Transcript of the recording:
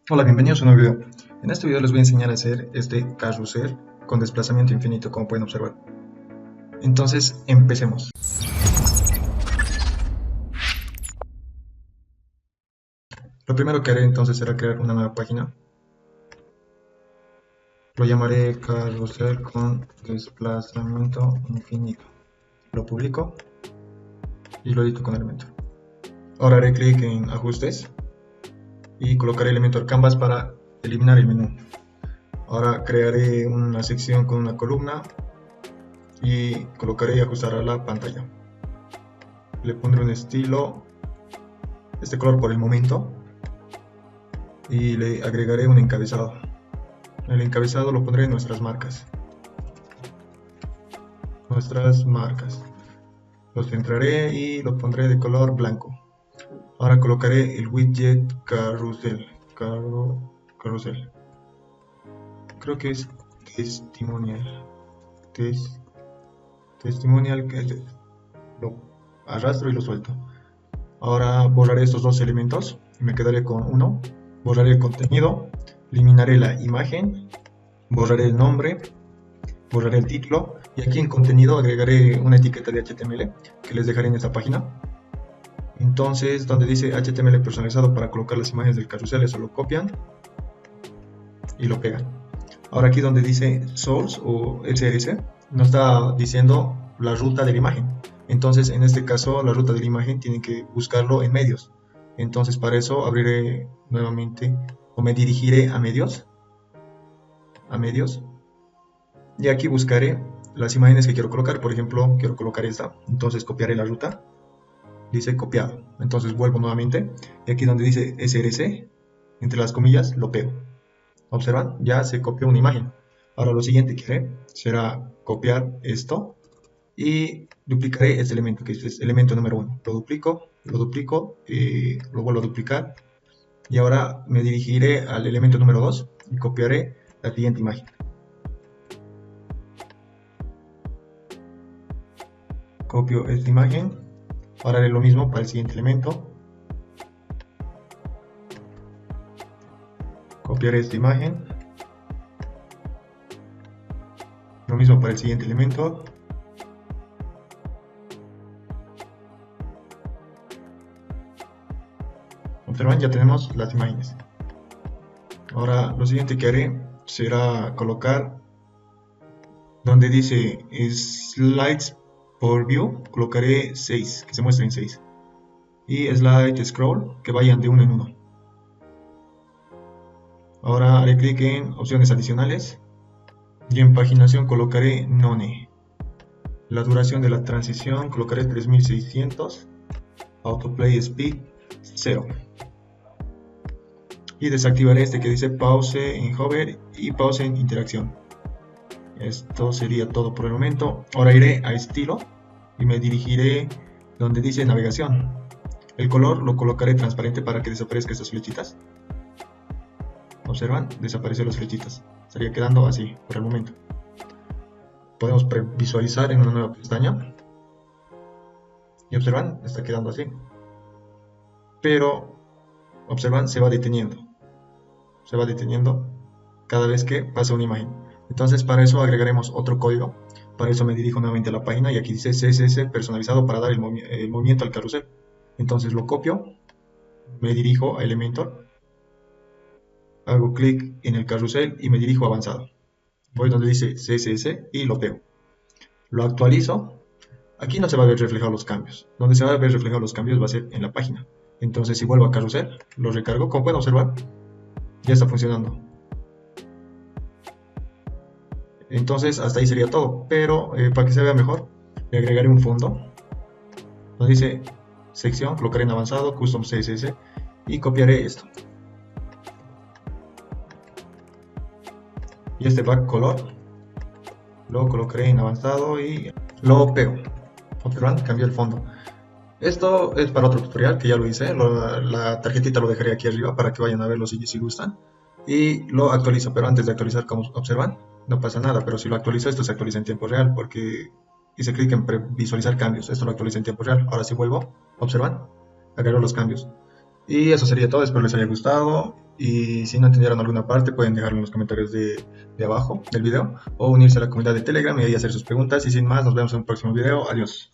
Hola, bienvenidos a un nuevo video. En este video les voy a enseñar a hacer este carrusel con desplazamiento infinito, como pueden observar. Entonces, empecemos. Lo primero que haré entonces será crear una nueva página. Lo llamaré carrusel con desplazamiento infinito. Lo publico y lo edito con Elementor. Ahora haré clic en ajustes y colocaré Elementor Canvas para eliminar el menú. Ahora crearé una sección con una columna y colocaré y ajustaré la pantalla. Le pondré un estilo, este color por el momento, y le agregaré un encabezado. El encabezado lo pondré en nuestras marcas. Lo centraré y lo pondré de color blanco. Ahora colocaré el widget carrusel. Creo que es testimonial. Testimonial, que lo arrastro y lo suelto. Ahora borraré estos dos elementos y me quedaré con uno. Borraré el contenido, eliminaré la imagen, borraré el nombre, borraré el título y aquí en contenido agregaré una etiqueta de HTML que les dejaré en esta página. Entonces, donde dice HTML personalizado para colocar las imágenes del carrusel, eso lo copian y lo pegan. Ahora aquí donde dice source o CSS, nos está diciendo la ruta de la imagen. Entonces, en este caso, la ruta de la imagen tienen que buscarlo en medios. Entonces, para eso abriré nuevamente o me dirigiré a medios. Y aquí buscaré las imágenes que quiero colocar. Por ejemplo, quiero colocar esta. Entonces, copiaré la ruta. Dice copiado. Entonces, vuelvo nuevamente. Y aquí donde dice SRC, entre las comillas, lo pego. Observan, ya se copió una imagen. Ahora lo siguiente que haré será copiar esto y duplicaré este elemento, que es elemento número 1. Lo duplico, lo vuelvo a duplicar y ahora me dirigiré al elemento número 2 y copiaré la siguiente imagen. Copio esta imagen, ahora haré lo mismo para el siguiente elemento. Copiaré esta imagen, lo mismo para el siguiente elemento. Observan, ya tenemos las imágenes. Ahora lo siguiente que haré será colocar donde dice slides por view, colocaré 6, que se muestren 6. Y slide scroll, que vayan de uno en uno. Ahora haré clic en opciones adicionales y en paginación colocaré none. La duración de la transición colocaré 3600, autoplay speed 0. Y desactivaré este que dice pause en hover y pause en interacción. Esto sería todo por el momento. Ahora iré a estilo y me dirigiré donde dice navegación. El color lo colocaré transparente para que desaparezcan estas flechitas. Observan, desaparecen las flechitas. Estaría quedando así por el momento. Podemos visualizar en una nueva pestaña. Y observan, está quedando así. Pero, observan, se va deteniendo. Se va deteniendo cada vez que pasa una imagen. Entonces para eso agregaremos otro código. Para eso me dirijo nuevamente a la página y aquí dice CSS personalizado para dar el movimiento al carrusel. Entonces lo copio, me dirijo a Elementor, hago clic en el carrusel y me dirijo a avanzado. Voy donde dice CSS y lo pego. Lo actualizo. Aquí no se va a ver reflejados los cambios. Donde se va a ver reflejados los cambios va a ser en la página. Entonces si vuelvo a carrusel, lo recargo. Como pueden observar, ya está funcionando. Entonces hasta ahí sería todo, pero para que se vea mejor le agregaré un fondo donde dice sección, colocaré en avanzado, custom CSS y copiaré esto y este back color lo colocaré en avanzado y lo pego. Observan, cambió el fondo. Esto es para otro tutorial que ya lo hice, la tarjetita lo dejaré aquí arriba para que vayan a verlo si gustan y lo actualizo, pero antes de actualizar, como observan, no pasa nada, pero si lo actualizo, esto se actualiza en tiempo real porque hice clic en visualizar cambios, esto lo actualiza en tiempo real. Ahora si vuelvo, observan, agarro los cambios. Y eso sería todo, espero les haya gustado. Y si no entendieron alguna parte, pueden dejarlo en los comentarios de abajo del video o unirse a la comunidad de Telegram y ahí hacer sus preguntas. Y sin más, nos vemos en un próximo video. Adiós.